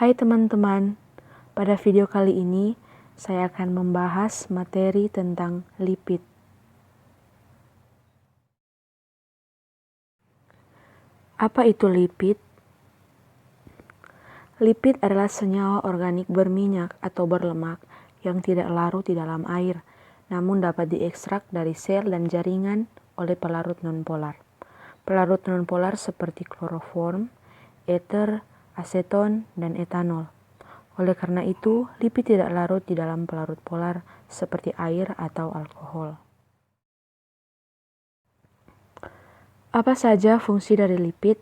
Hai teman-teman, pada video kali ini saya akan membahas materi tentang lipid. Apa itu lipid? Lipid adalah senyawa organik berminyak atau berlemak yang tidak larut di dalam air, namun dapat diekstrak dari sel dan jaringan oleh pelarut nonpolar. Pelarut nonpolar seperti kloroform, ether, aseton, dan etanol. Oleh karena itu, lipid tidak larut di dalam pelarut polar seperti air atau alkohol. Apa saja fungsi dari lipid?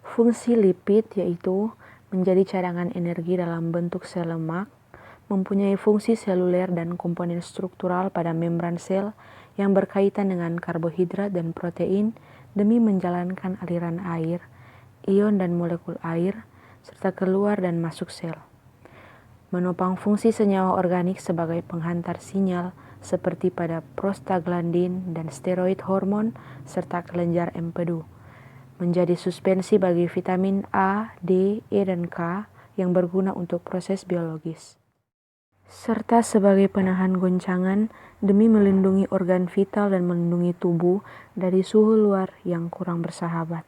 Fungsi lipid yaitu menjadi cadangan energi dalam bentuk sel lemak, mempunyai fungsi seluler dan komponen struktural pada membran sel yang berkaitan dengan karbohidrat dan protein demi menjalankan aliran air, ion dan molekul air, serta keluar dan masuk sel. Menopang fungsi senyawa organik sebagai penghantar sinyal seperti pada prostaglandin dan steroid hormon serta kelenjar empedu. Menjadi suspensi bagi vitamin A, D, E, dan K yang berguna untuk proses biologis. Serta sebagai penahan goncangan demi melindungi organ vital dan melindungi tubuh dari suhu luar yang kurang bersahabat.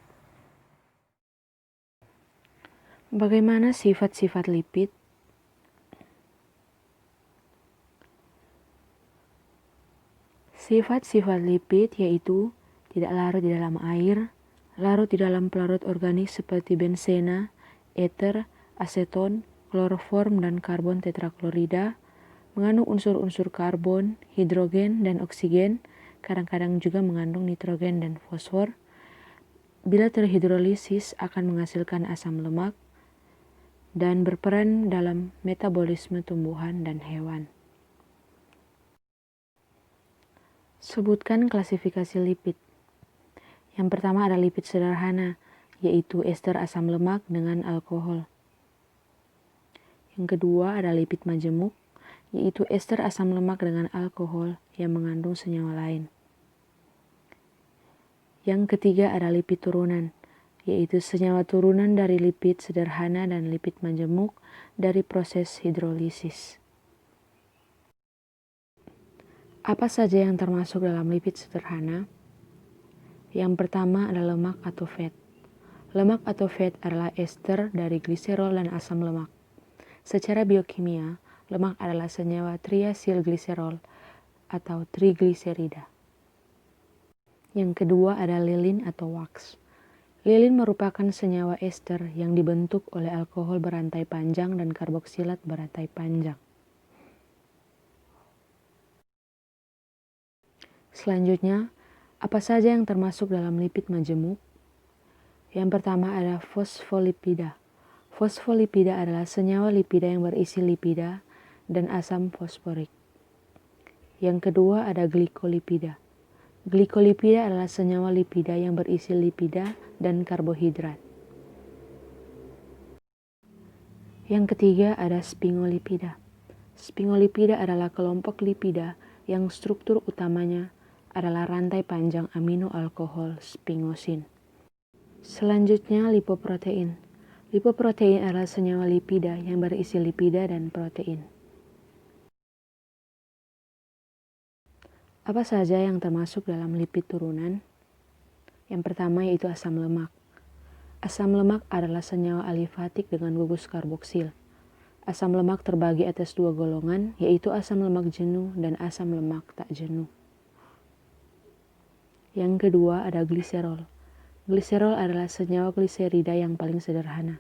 Bagaimana sifat-sifat lipid? Sifat-sifat lipid yaitu tidak larut di dalam air, larut di dalam pelarut organik seperti benzena, ether, aseton, kloroform, dan karbon tetraklorida, mengandung unsur-unsur karbon, hidrogen, dan oksigen, kadang-kadang juga mengandung nitrogen dan fosfor. Bila terhidrolisis akan menghasilkan asam lemak dan berperan dalam metabolisme tumbuhan dan hewan. Sebutkan klasifikasi lipid. Yang pertama ada lipid sederhana, yaitu ester asam lemak dengan alkohol. Yang kedua ada lipid majemuk, yaitu ester asam lemak dengan alkohol yang mengandung senyawa lain. Yang ketiga ada lipid turunan, yaitu senyawa turunan dari lipid sederhana dan lipid majemuk dari proses hidrolisis. Apa saja yang termasuk dalam lipid sederhana? Yang pertama adalah lemak atau fat. Lemak atau fat adalah ester dari gliserol dan asam lemak. Secara biokimia, lemak adalah senyawa triasilgliserol atau trigliserida. Yang kedua ada lilin atau wax. Lilin merupakan senyawa ester yang dibentuk oleh alkohol berantai panjang dan karboksilat berantai panjang. Selanjutnya, apa saja yang termasuk dalam lipid majemuk? Yang pertama ada fosfolipida. Fosfolipida adalah senyawa lipida yang berisi lipida dan asam fosforik. Yang kedua ada glikolipida. Glikolipida adalah senyawa lipida yang berisi lipida dan karbohidrat. Yang ketiga ada sphingolipida. Sphingolipida adalah kelompok lipida yang struktur utamanya adalah rantai panjang amino alkohol sphingosine. Selanjutnya lipoprotein. Lipoprotein adalah senyawa lipida yang berisi lipida dan protein. Apa saja yang termasuk dalam lipid turunan? Yang pertama yaitu asam lemak. Asam lemak adalah senyawa alifatik dengan gugus karboksil. Asam lemak terbagi atas dua golongan, yaitu asam lemak jenuh dan asam lemak tak jenuh. Yang kedua ada gliserol. Gliserol adalah senyawa gliserida yang paling sederhana.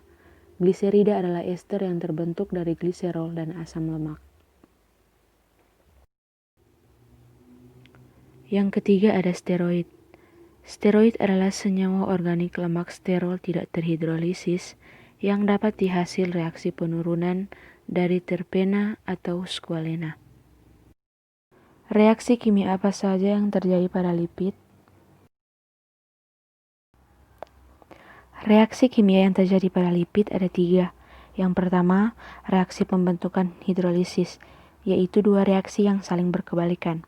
Gliserida adalah ester yang terbentuk dari gliserol dan asam lemak. Yang ketiga ada steroid. Steroid adalah senyawa organik lemak sterol tidak terhidrolisis yang dapat dihasil reaksi penurunan dari terpena atau squalena. Reaksi kimia apa saja yang terjadi pada lipid? Reaksi kimia yang terjadi pada lipid ada 3. Yang pertama, reaksi pembentukan hidrolisis, yaitu 2 reaksi yang saling berkebalikan.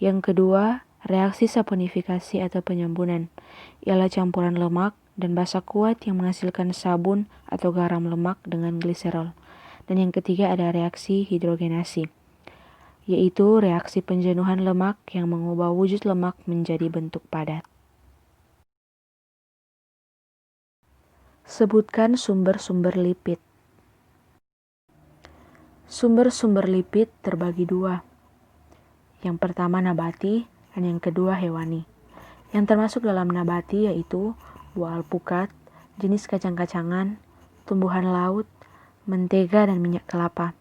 Yang kedua, reaksi saponifikasi atau penyambunan, ialah campuran lemak dan basa kuat yang menghasilkan sabun atau garam lemak dengan gliserol. Dan yang ketiga ada reaksi hidrogenasi, yaitu reaksi penjenuhan lemak yang mengubah wujud lemak menjadi bentuk padat. Sebutkan sumber-sumber lipid. Sumber-sumber lipid terbagi dua. Yang pertama nabati dan yang kedua hewani. Yang termasuk dalam nabati yaitu buah alpukat, jenis kacang-kacangan, tumbuhan laut, mentega dan minyak kelapa.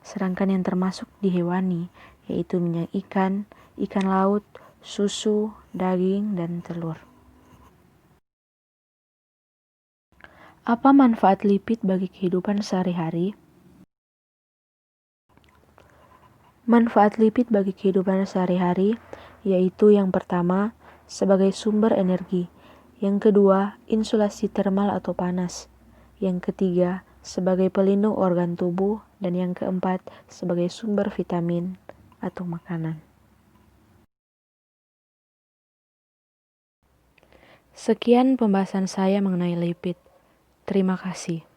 Sedangkan yang termasuk di hewani yaitu minyak ikan, ikan laut, susu, daging, dan telur. Apa manfaat lipid bagi kehidupan sehari-hari? Manfaat lipid bagi kehidupan sehari-hari yaitu yang pertama, sebagai sumber energi. Yang kedua, insulasi termal atau panas. Yang ketiga, sebagai pelindung organ tubuh. Dan yang keempat, sebagai sumber vitamin atau makanan. Sekian pembahasan saya mengenai lipid. Terima kasih.